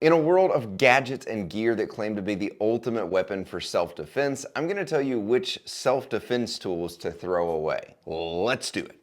In a world of gadgets and gear that claim to be the ultimate weapon for self-defense, I'm going to tell you which self-defense tools to throw away. Let's do it.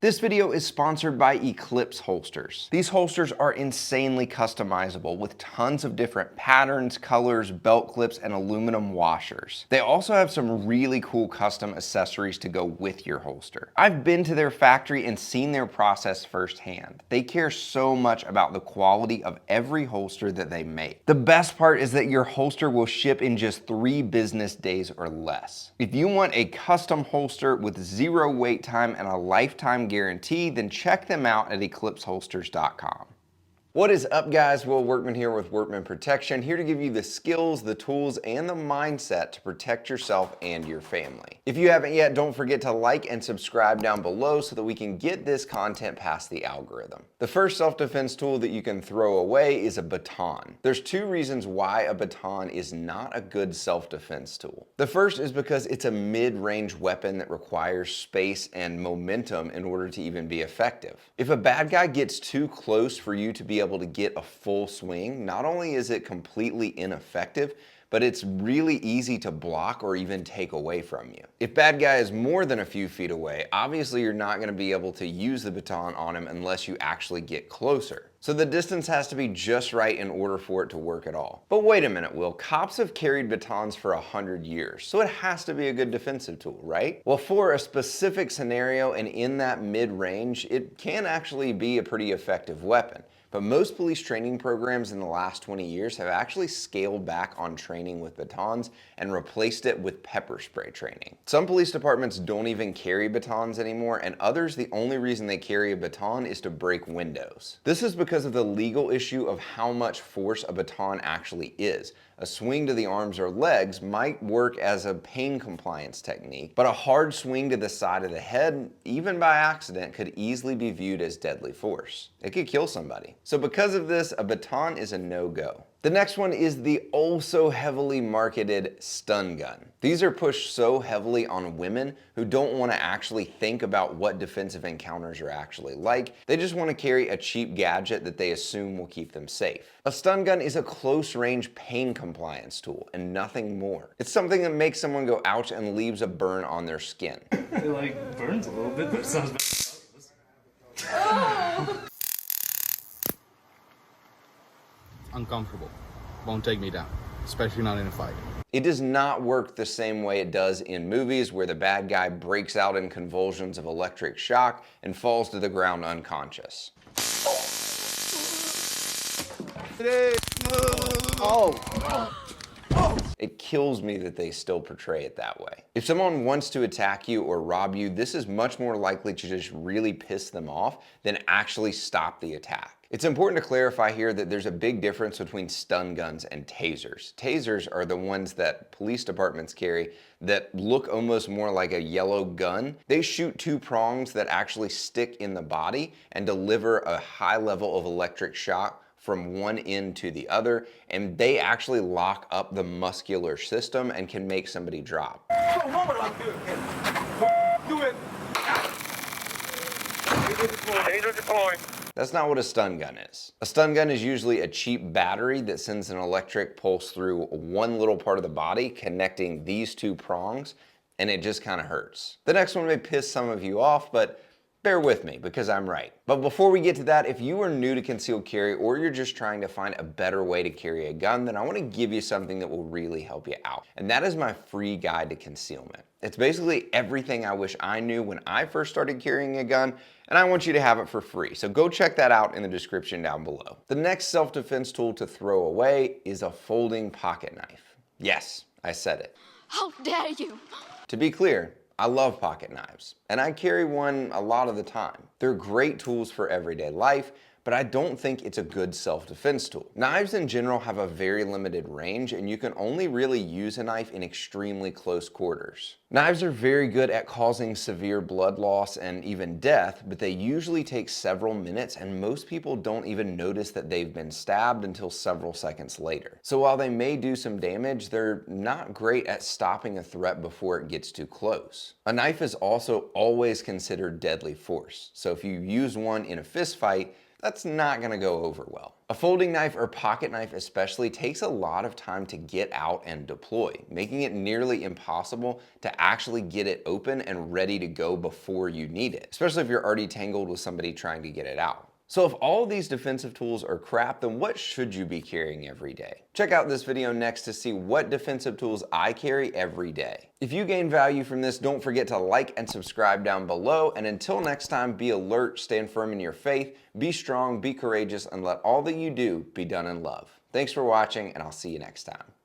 This video is sponsored by Eclipse Holsters. These holsters are insanely customizable with tons of different patterns, colors, belt clips, and aluminum washers. They also have some really cool custom accessories to go with your holster. I've been to their factory and seen their process firsthand. They care so much about the quality of every holster that they make. The best part is that your holster will ship in just 3 business days or less. If you want a custom holster with 0 wait time and a lifetime guarantee, then check them out at eclipseholsters.com. What is up, guys? Will Workman here with Workman Protection, here to give you the skills, the tools, and the mindset to protect yourself and your family. If you haven't yet, don't forget to like and subscribe down below so that we can get this content past the algorithm. The first self-defense tool that you can throw away is a baton. There's 2 reasons why a baton is not a good self-defense tool. The first is because it's a mid-range weapon that requires space and momentum in order to even be effective. If a bad guy gets too close for you to be able to get a full swing, not only is it completely ineffective, but it's really easy to block or even take away from you. If bad guy is more than a few feet away, obviously you're not going to be able to use the baton on him unless you actually get closer. So the distance has to be just right in order for it to work at all. But wait a minute, Will. Cops have carried batons for 100 years, so it has to be a good defensive tool, right? Well, for a specific scenario and in that mid-range, it can actually be a pretty effective weapon. But most police training programs in the last 20 years have actually scaled back on training with batons and replaced it with pepper spray training. Some police departments don't even carry batons anymore, and others, the only reason they carry a baton is to break windows. This is because of the legal issue of how much force a baton actually is. A swing to the arms or legs might work as a pain compliance technique, but a hard swing to the side of the head, even by accident, could easily be viewed as deadly force. It could kill somebody. So because of this, a baton is a no-go. The next one is the so heavily marketed stun gun. These are pushed so heavily on women who don't want to actually think about what defensive encounters are actually like. They just want to carry a cheap gadget that they assume will keep them safe. A stun gun is a close-range pain compliance tool and nothing more. It's something that makes someone go ouch and leaves a burn on their skin. It like burns a little bit, but it sounds better. Uncomfortable. Won't take me down, especially not in a fight. It does not work the same way it does in movies where the bad guy breaks out in convulsions of electric shock and falls to the ground unconscious. It kills me that they still portray it that way. If someone wants to attack you or rob you, this is much more likely to just really piss them off than actually stop the attack. It's important to clarify here that there's a big difference between stun guns and tasers. Tasers are the ones that police departments carry that look almost more like a yellow gun. They shoot 2 prongs that actually stick in the body and deliver a high level of electric shock from one end to the other, and they actually lock up the muscular system and can make somebody drop. That's not what a stun gun is. A stun gun is usually a cheap battery that sends an electric pulse through one little part of the body connecting these 2 prongs, and it just kind of hurts. The next one may piss some of you off, but bear with me because I'm right. But before we get to that, if you are new to concealed carry or you're just trying to find a better way to carry a gun, then I want to give you something that will really help you out. And that is my free guide to concealment. It's basically everything I wish I knew when I first started carrying a gun, and I want you to have it for free. So go check that out in the description down below. The next self-defense tool to throw away is a folding pocket knife. Yes, I said it. How dare you! To be clear, I love pocket knives, and I carry one a lot of the time. They're great tools for everyday life, but I don't think it's a good self-defense tool. Knives in general have a very limited range, and you can only really use a knife in extremely close quarters. Knives are very good at causing severe blood loss and even death, but they usually take several minutes, and most people don't even notice that they've been stabbed until several seconds later. So while they may do some damage, they're not great at stopping a threat before it gets too close. A knife is also always considered deadly force, so if you use one in a fist fight, that's not gonna go over well. A folding knife or pocket knife especially takes a lot of time to get out and deploy, making it nearly impossible to actually get it open and ready to go before you need it, especially if you're already tangled with somebody trying to get it out. So if all of these defensive tools are crap, then what should you be carrying every day? Check out this video next to see what defensive tools I carry every day. If you gain value from this, don't forget to like and subscribe down below. And until next time, be alert, stand firm in your faith, be strong, be courageous, and let all that you do be done in love. Thanks for watching, and I'll see you next time.